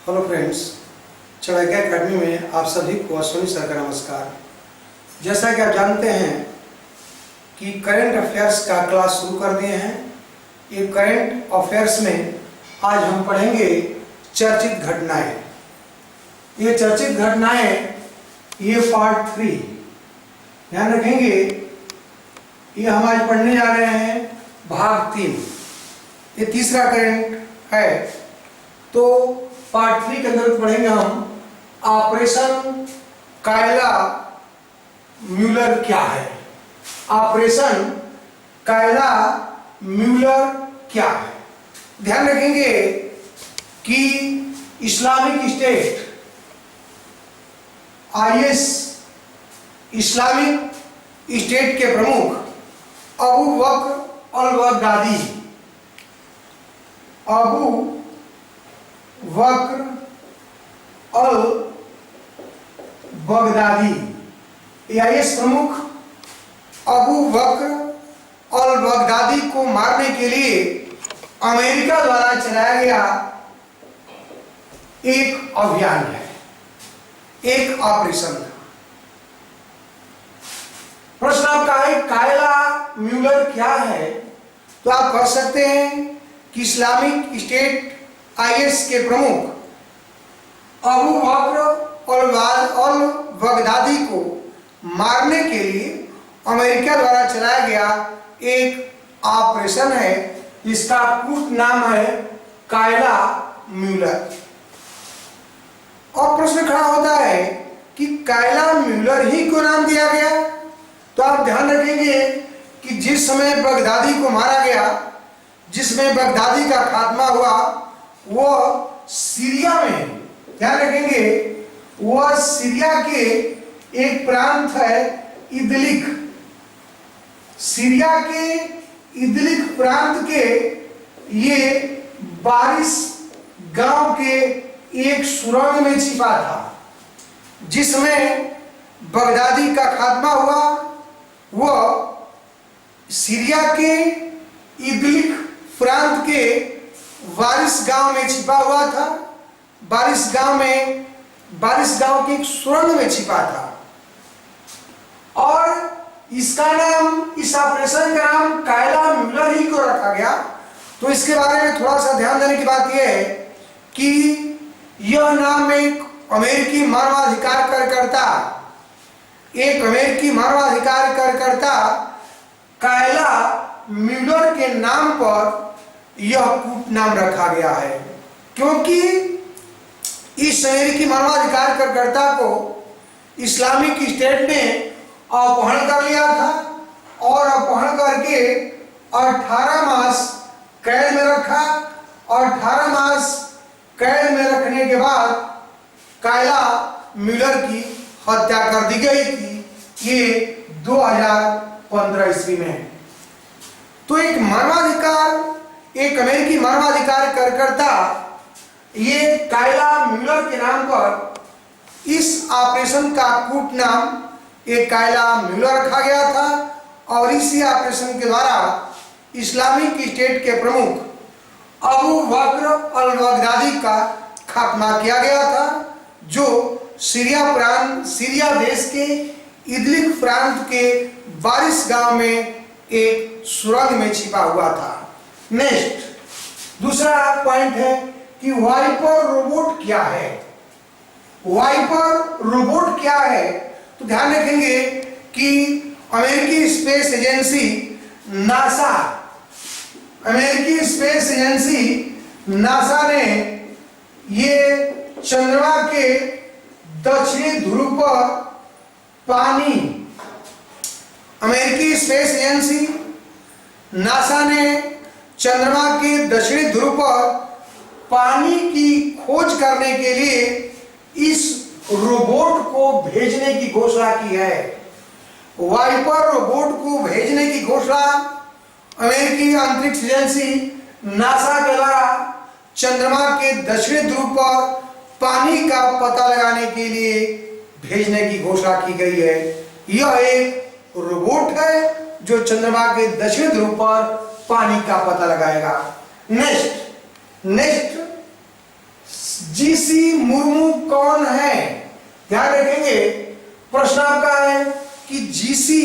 Hello friends, Chanakya academy में आप सभी को अश्विनी सर का नमस्कार। जैसा कि आप जानते हैं कि करंट अफेयर्स का क्लास शुरू कर दिए हैं। ये करंट अफेयर्स में आज हम पढ़ेंगे चर्चित घटनाएं। ये चर्चित घटनाएं ये पार्ट 3, ध्यान रखेंगे। ये हम आज पढ़ने जा रहे हैं भाग 3। ये तीसरा करंट है, तो पार्ट 3 के अंदर पढ़ेंगे हम ऑपरेशन कायला म्यूलर क्या है। ऑपरेशन कायला म्यूलर क्या है। ध्यान रखेंगे कि Islamic state IS Islamic state के प्रमुख Abu Bakr al Baghdadi, Abu Bakr al Baghdadi, IS प्रमुख अबू बकर अल बगदादी को मारने के लिए अमेरिका द्वारा चलाया गया एक अभियान है, एक ऑपरेशन था। प्रश्न आपका है कायला म्यूलर क्या है, तो आप कह सकते हैं कि इस्लामिक स्टेट IS के प्रमुख अबू बकर अल बगदादी को मारने के लिए अमेरिका द्वारा चलाया गया एक ऑपरेशन है, जिसका पूर्ण नाम है कायला म्यूलर। और प्रश्न खड़ा होता है कि कायला म्यूलर ही को नाम दिया गया। तो आप ध्यान रखेंगे कि जिस समय बगदादी को मारा गया, जिसमें बगदादी का खात्मा हुआ, वह सीरिया में, ध्यान रखेंगे, वह सीरिया के एक प्रांत है इदलिक। सीरिया के इदलिक प्रांत के ये बारिश गांव के एक सुरंग में छिपा था, जिसमें बगदादी का खात्मा हुआ। वह सीरिया के इदलिक प्रांत के बारिश गांव में छिपा हुआ था। बारिश गांव के एक सुरंग में छिपा था, और इसका नाम, इस ऑपरेशन का नाम कायला म्यूलर ही को रखा गया। तो इसके बारे में थोड़ा सा ध्यान देने की बात यह है कि यह नाम एक अमेरिकी मानवाधिकार कार्यकर्ता कायला म्यूलर के नाम पर यह कूट नाम रखा गया है, क्योंकि इस अमेरिकी मानवाधिकार कार्यकर्ता को इस्लामिक स्टेट ने अपहरण कर लिया था, और अपहरण करके 18 मास कैद में रखा। और 18 मास कैद में रखने के बाद कायला म्यूलर की हत्या कर दी गई थी। ये 2015 ईस्वी में। तो एक अमेरिकी मानवाधिकार कार्यकर्ता ये कायला म्यूलर के नाम पर इस ऑपरेशन का कूट नाम एक कायला म्यूलर रखा गया था, और इसी ऑपरेशन के द्वारा इस्लामिक स्टेट के प्रमुख अबू बकर अल बगदादी का खात्मा किया गया था, जो सीरिया देश के इदलिक प्रांत के बारिश गांव में एक सुरंग में छिपा हुआ था। नेक्स्ट दूसरा पॉइंट है कि वाइपर रोबोट क्या है। वाइपर रोबोट क्या है, तो ध्यान रखेंगे कि अमेरिकी स्पेस एजेंसी नासा ने ये चंद्रमा के दक्षिणी ध्रुव पर पानी, अमेरिकी स्पेस एजेंसी नासा ने चंद्रमा के दक्षिणी ध्रुव पर पानी की खोज करने के लिए इस रोबोट को भेजने की घोषणा की है। वाइपर रोबोट को भेजने की घोषणा अमेरिकी अंतरिक्ष एजेंसी नासा के द्वारा चंद्रमा के दक्षिणी ध्रुव पर पानी का पता लगाने के लिए भेजने की घोषणा की गई है। यह एक रोबोट है जो चंद्रमा के दक्षिणी ध्रुव पर पानी का पता लगाएगा। नेक्स्ट जीसी मुर्मू कौन है? ध्यान रखेंगे, प्रश्न आपका है कि जीसी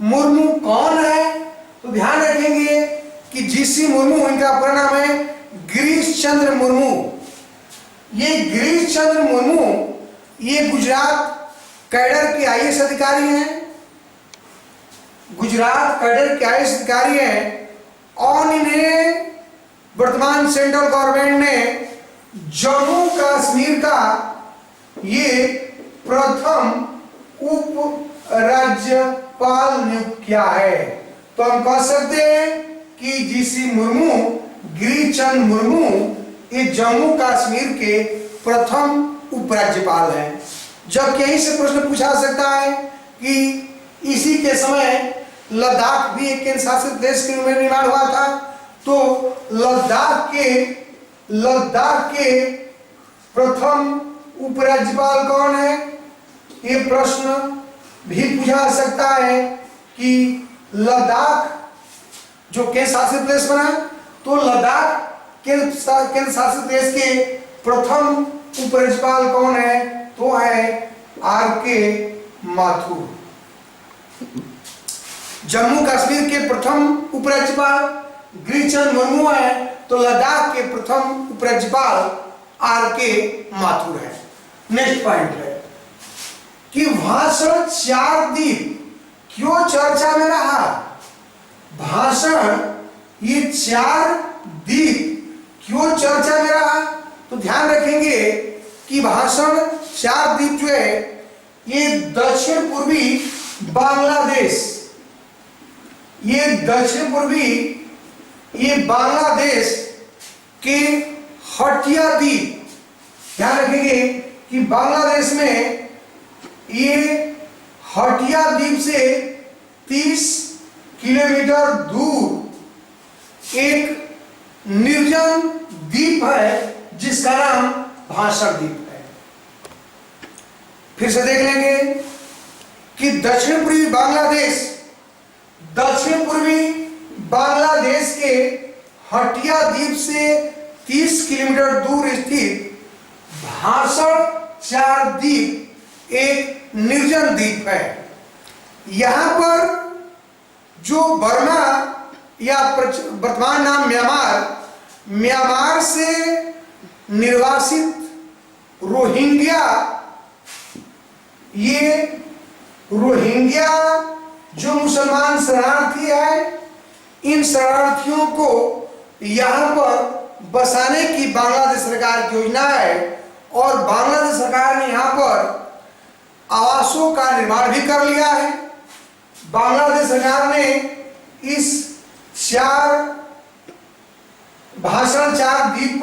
मुर्मू कौन है। तो ध्यान रखेंगे कि जीसी मुर्मू, इनका पूरा नाम है गिरीश चंद्र मुर्मू। ये गिरीश चंद्र मुर्मू ये गुजरात कैडर के आईएएस अधिकारी हैं, गुजरात कैडर के आईएएस अधिकारी हैं, और इन्हें वर्तमान सेंट्रल गवर्नमेंट ने जम्मू कश्मीर का ये प्रथम उप राज्यपाल नियुक्त किया है। तो हम कह सकते हैं कि जीसी मुर्मू, गिरीश चंद्र मुर्मू ये जम्मू कश्मीर के प्रथम उपराज्यपाल हैं। जब यहीं से प्रश्न पूछा सकता है कि इसी के समय लद्दाख भी एक केंद्र शासित देश के रूप में निर्माण हुआ था, तो लद्दाख के प्रथम उपराज्यपाल कौन है? ये प्रश्न भी पूछा जा सकता है कि लद्दाख जो केंद्र शासित प्रदेश बना, तो लद्दाख केंद्र शासित देश के प्रथम उपराज्यपाल कौन है? तो है आर.के. माथुर। जम्मू कश्मीर के प्रथम उपराज्यपाल गिरीश चंद्र मुर्मू है, तो लद्दाख के प्रथम उपराज्यपाल आर.के. माथुर है। नेक्स्ट पॉइंट है कि भाषण 4 द्वीप क्यों चर्चा में रहा? भाषण ये 4 द्वीप क्यों चर्चा में रहा? तो ध्यान रखेंगे कि भाषण 4 द्वीप जो है ये दक्षिण पूर्वी बांग्लादेश, ये दक्षिण पूर्वी ये बांग्लादेश के हटिया द्वीप, ध्यान रखेंगे कि बांग्लादेश में ये हटिया द्वीप से 30 किलोमीटर दूर एक निर्जन द्वीप है जिसका नाम भाषण द्वीप है। फिर से देख लेंगे कि दक्षिण पूर्वी बांग्लादेश के हटिया द्वीप से 30 किलोमीटर दूर स्थित भाषण 4 द्वीप एक निर्जन द्वीप है। यहां पर जो बर्मा या वर्तमान नाम म्यांमार से निर्वासित रोहिंग्या, ये रोहिंग्या जो मुसलमान शरणार्थी है, इन शरणार्थियों को यहां पर बसाने की बांग्लादेश सरकार की योजना है, और बांग्लादेश सरकार ने यहां पर आवासों का निर्माण भी कर लिया है। बांग्लादेश सरकार ने इस भाषण 4 द्वीप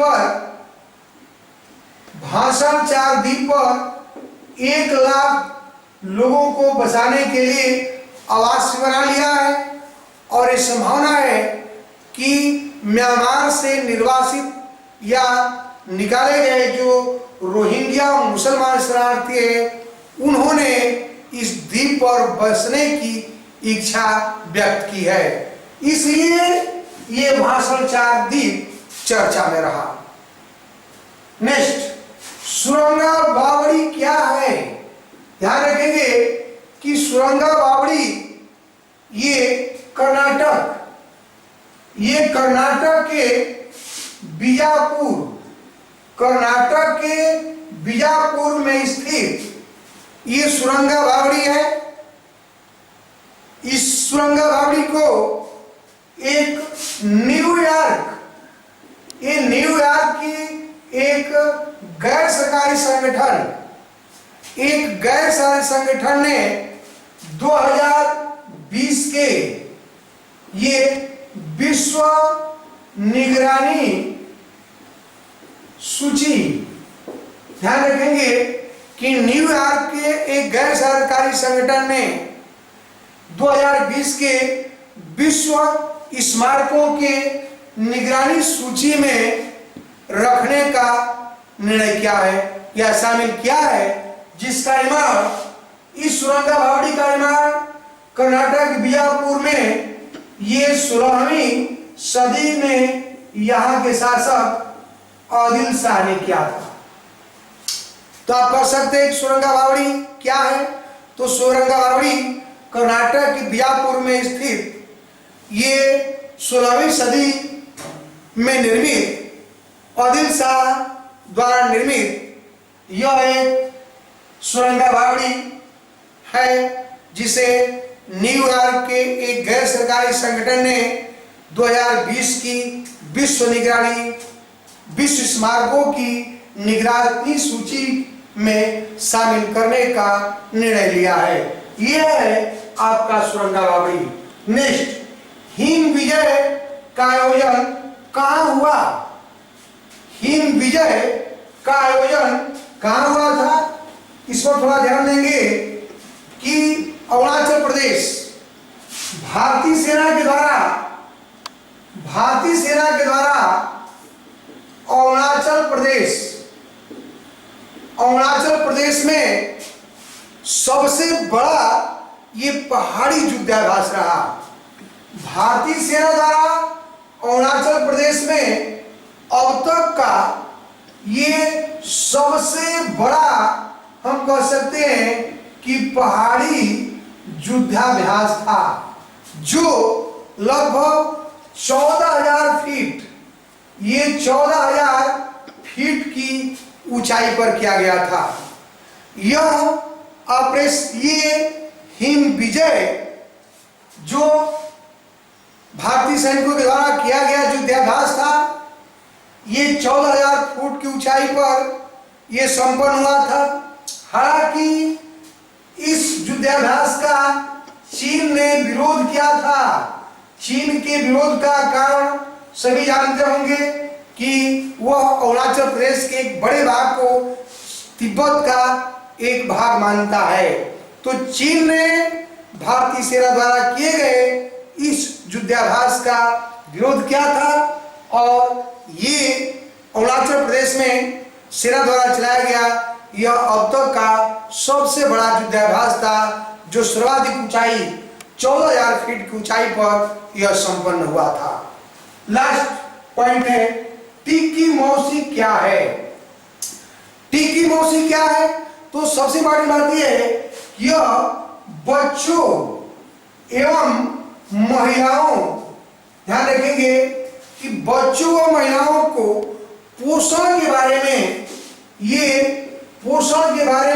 पर 1 लाख लोगों को बसाने के लिए आवास बना लिया है, और ये संभावना है कि म्यांमार से निर्वासित या निकाले गए जो रोहिंग्या मुसलमान शरणार्थी है, उन्होंने इस द्वीप पर बसने की इच्छा व्यक्त की है, इसलिए ये भाषण 4 द्वीप चर्चा में रहा। नेक्स्ट, सुरंगा बावड़ी क्या है? ध्यान रखेंगे कि सुरंगा बावड़ी ये कर्नाटक के बीजापुर में स्थित ये सुरंगा बावड़ी है। इस सुरंगा बावड़ी को एक न्यूयॉर्क की एक गैर सरकारी संगठन ने 2020 के ये विश्व निगरानी सूची, ध्यान रखेंगे कि न्यूयॉर्क के एक गैर सरकारी संगठन ने 2020 के विश्व स्मारकों के निगरानी सूची में रखने का निर्णय किया है या शामिल किया है, जिसका निर्माण, इस सुरंगा बावड़ी का निर्माण कर्नाटक बीजापुर में ये 16वीं सदी में यहाँ के शासक आदिल शाह ने किया था। तो आप कर सकते हैं सुरंगा बावड़ी क्या है। तो सुरंगा बावड़ी कर्नाटक के बीजापुर में स्थित ये 16वीं सदी में निर्मित आदिल शाह द्वारा निर्मित यह एक सुरंगा बावड़ी है, जिसे न्यूयॉर्क के एक गैर सरकारी संगठन ने 2020 की विश्व स्मारकों की निगरानी सूची में शामिल करने का निर्णय लिया है। यह है आपका सुरंगा बावड़ी। नेक्स्ट, हिम विजय का आयोजन कहाँ हुआ? हिम विजय का आयोजन कहाँ हुआ था? इस पर थोड़ा ध्यान देंगे कि अरुणाचल प्रदेश भारतीय सेना के द्वारा अरुणाचल प्रदेश में सबसे बड़ा ये पहाड़ी युद्धाभ्यास रहा। भारतीय सेना द्वारा अरुणाचल प्रदेश में अब तक का ये सबसे बड़ा हम कह सकते हैं कि पहाड़ी युद्धाभ्यास था, जो लगभग 14,000 फीट, ये 14,000 फीट की ऊंचाई पर किया गया था। ये हिम विजय जो भारतीय सैनिकों के द्वारा किया गया युद्धाभ्यास था, ये 14,000 फुट की ऊंचाई पर यह संपन्न हुआ था। हालांकि इस युद्धाभ्यास का चीन ने विरोध किया था। चीन के विरोध का कारण सभी जानते होंगे कि वह अरुणाचल प्रदेश के एक बड़े भाग को तिब्बत का एक भाग मानता है। तो चीन ने भारतीय सेना द्वारा किए गए इस युद्धाभ्यास का विरोध किया था और ये अरुणाचल प्रदेश में सेना द्वारा चलाया गया यह अब तक का सबसे बड़ा युद्धाभ्यास था, जो सर्वाधिक ऊंचाई 14,000 फीट की ऊंचाई पर यह संपन्न हुआ था। लास्ट पॉइंट है, टिक्की मौसी क्या है? टिक्की मौसी क्या है? तो सबसे बड़ी बात यह है, यह बच्चों एवं महिलाओं, ध्यान रखेंगे कि बच्चों व महिलाओं को पोषण के बारे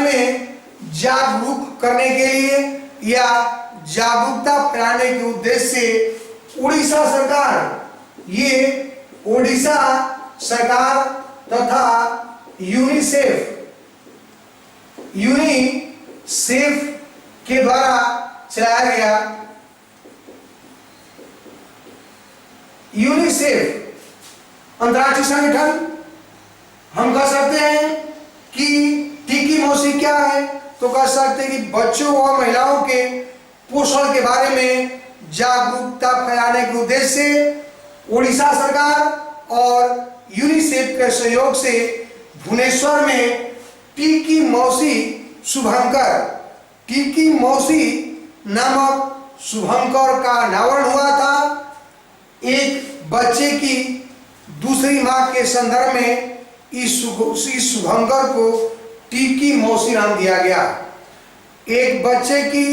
में जागरूक करने के लिए या जागरूकता फैलाने के उद्देश्य से उड़ीसा सरकार तथा यूनिसेफ के द्वारा चलाया गया यूनिसेफ अंतर्राष्ट्रीय संगठन, हम कह सकते हैं कि टिक्की मौसी क्या है? तो कह सकते हैं कि बच्चों और महिलाओं के पोषण के बारे में जागरूकता फैलाने के उद्देश्य से उड़ीसा सरकार और यूनिसेफ के सहयोग से भुवनेश्वर में टिक्की मौसी नामक शुभंकर का अनावरण हुआ था। एक बच्चे की दूसरी मां के संदर्भ में इस शुभंकर को टिक्की मौसी नाम दिया गया। एक बच्चे की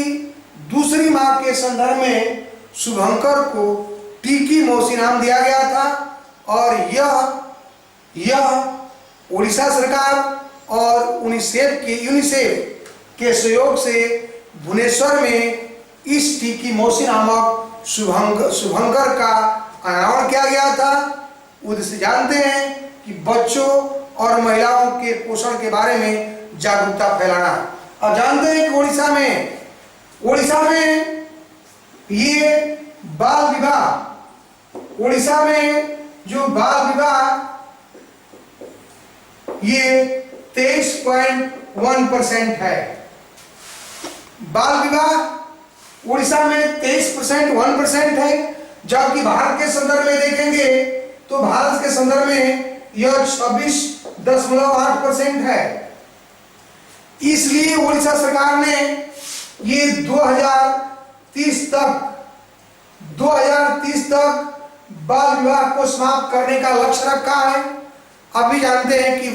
दूसरी मां के संदर्भ में शुभंकर को टिक्की मौसी नाम दिया गया था और यह उड़ीसा सरकार और यूनिसेफ के सहयोग से भुवनेश्वर में इस टिक्की मौसी नामक शुभंकर का अनावरण किया गया था। उद्देश्य जानते हैं कि बच्चों और महिलाओं के पोषण के बारे में जागरूकता फैलाना। अब जानते हैं कि उड़ीसा में ये बाल विवाह, उड़ीसा में जो बाल विवाह ये 23.1% है। बाल विवाह उड़ीसा में 23.1% है, जबकि भारत के संदर्भ में देखेंगे तो भारत के संदर्भ में यह 26.8% है। इसलिए उड़ीसा सरकार ने ये 2030 तक बाल विवाह को समाप्त करने का लक्ष्य रखा है। अभी जानते हैं कि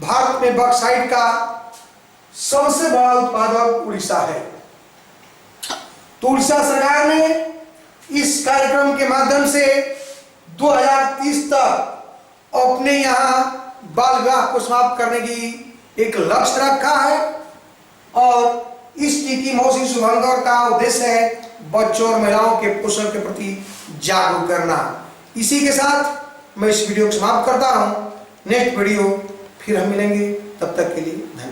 भारत में बॉक्साइट का सबसे बड़ा उत्पादक उड़ीसा है। तो उड़ीसा सरकार ने इस कार्यक्रम के माध्यम से 2030 तक अपने यहाँ बाल विवाह को समाप्त करने की एक लक्ष्य रखा है और इस टीकी मौसी शुभारंभ का उद्देश्य है बच्चों और महिलाओं के पोषण के प्रति जागरूक करना। इसी के साथ मैं इस वीडियो को समाप्त करता हूं। नेक्स्ट वीडियो फिर हम मिलेंगे, तब तक के लिए धन्यवाद।